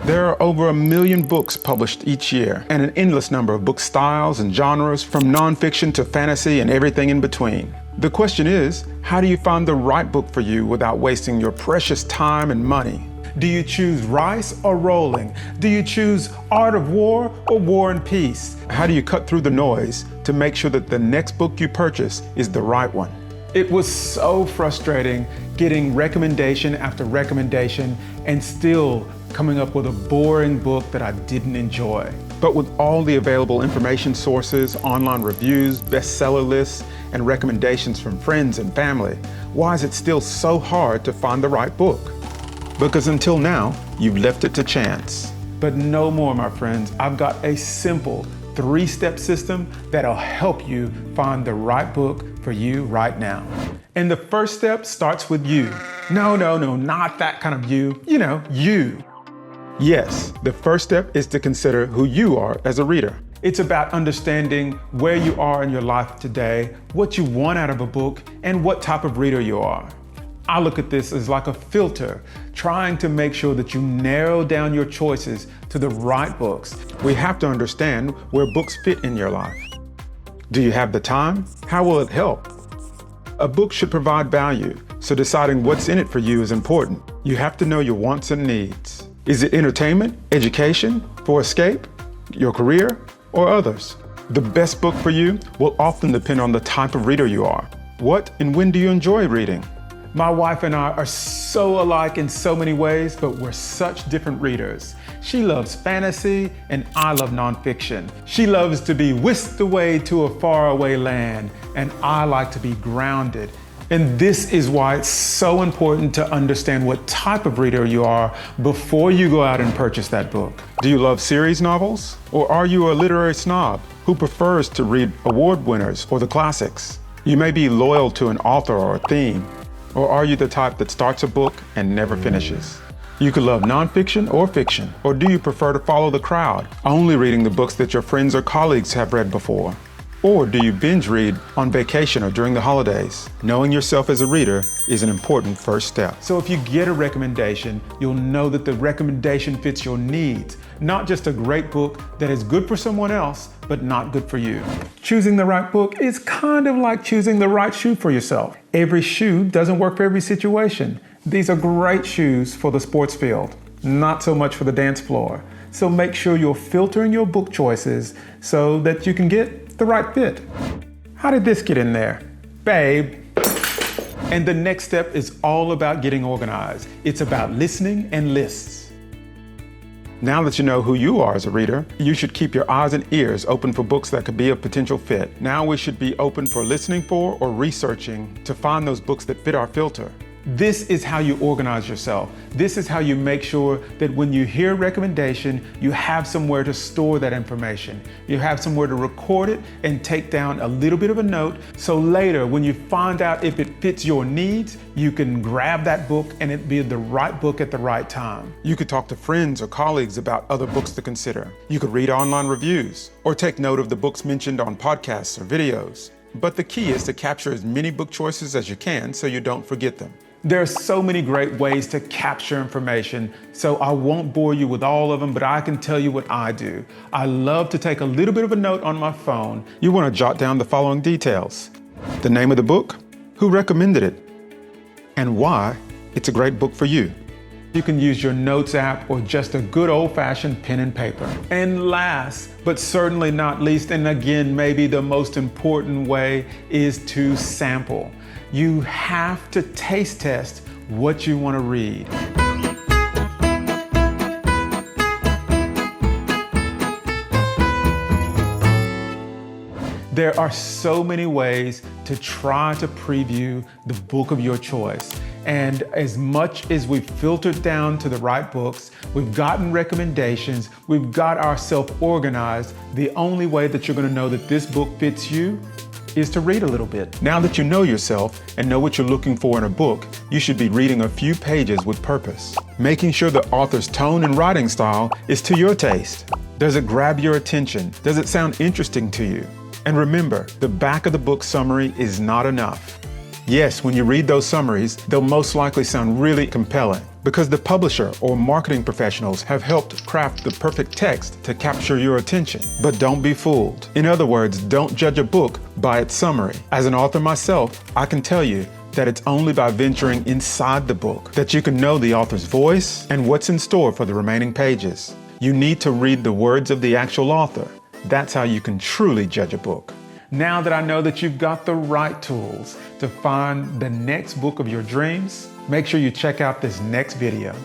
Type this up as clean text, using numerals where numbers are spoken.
There are over 1 million books published each year, and an endless number of book styles and genres, from nonfiction to fantasy and everything in between. The question is, how do you find the right book for you without wasting your precious time and money? Do you choose Rice or Rowling? Do you choose Art of War or War and Peace? How do you cut through the noise to make sure that the next book you purchase is the right one? It was so frustrating getting recommendation after recommendation and still coming up with a boring book that I didn't enjoy. But with all the available information sources, online reviews, bestseller lists, and recommendations from friends and family, why is it still so hard to find the right book? Because until now, you've left it to chance. But no more, my friends. I've got a simple 3-step system that'll help you find the right book for you right now. And the first step starts with you. No, not that kind of you. You know, you. Yes, the first step is to consider who you are as a reader. It's about understanding where you are in your life today, what you want out of a book, and what type of reader you are. I look at this as like a filter, trying to make sure that you narrow down your choices to the right books. We have to understand where books fit in your life. Do you have the time? How will it help? A book should provide value, so deciding what's in it for you is important. You have to know your wants and needs. Is it entertainment, education, for escape, your career, or others? The best book for you will often depend on the type of reader you are. What and when do you enjoy reading? My wife and I are so alike in so many ways, but we're such different readers. She loves fantasy and I love nonfiction. She loves to be whisked away to a faraway land, and I like to be grounded. And this is why it's so important to understand what type of reader you are before you go out and purchase that book. Do you love series novels? Or are you a literary snob who prefers to read award winners or the classics? You may be loyal to an author or a theme. Or are you the type that starts a book and never finishes? You could love nonfiction or fiction. Or do you prefer to follow the crowd, only reading the books that your friends or colleagues have read before? Or do you binge read on vacation or during the holidays? Knowing yourself as a reader is an important first step. So if you get a recommendation, you'll know that the recommendation fits your needs, not just a great book that is good for someone else, but not good for you. Choosing the right book is kind of like choosing the right shoe for yourself. Every shoe doesn't work for every situation. These are great shoes for the sports field, not so much for the dance floor. So make sure you're filtering your book choices so that you can get the right fit. How did this get in there? Babe. And the next step is all about getting organized. It's about listening and lists. Now that you know who you are as a reader, you should keep your eyes and ears open for books that could be a potential fit. Now we should be open for listening for or researching to find those books that fit our filter. This is how you organize yourself. This is how you make sure that when you hear a recommendation, you have somewhere to store that information. You have somewhere to record it and take down a little bit of a note, so later when you find out if it fits your needs, you can grab that book and it be the right book at the right time. You could talk to friends or colleagues about other books to consider. You could read online reviews or take note of the books mentioned on podcasts or videos. But the key is to capture as many book choices as you can so you don't forget them. There are so many great ways to capture information, so I won't bore you with all of them, but I can tell you what I do. I love to take a little bit of a note on my phone. You want to jot down the following details: the name of the book, who recommended it, and why it's a great book for you. You can use your notes app or just a good old-fashioned pen and paper. And last, but certainly not least, and again, maybe the most important way, is to sample. You have to taste test what you want to read. There are so many ways to try to preview the book of your choice. And as much as we've filtered down to the right books, we've gotten recommendations, we've got ourselves organized, the only way that you're going to know that this book fits you is to read a little bit. Now that you know yourself and know what you're looking for in a book, you should be reading a few pages with purpose, making sure the author's tone and writing style is to your taste. Does it grab your attention? Does it sound interesting to you? And remember, the back of the book summary is not enough. Yes, when you read those summaries, they'll most likely sound really compelling. because the publisher or marketing professionals have helped craft the perfect text to capture your attention. But don't be fooled. In other words, don't judge a book by its summary. As an author myself, I can tell you that it's only by venturing inside the book that you can know the author's voice and what's in store for the remaining pages. You need to read the words of the actual author. That's how you can truly judge a book. Now that I know that you've got the right tools to find the next book of your dreams, make sure you check out this next video.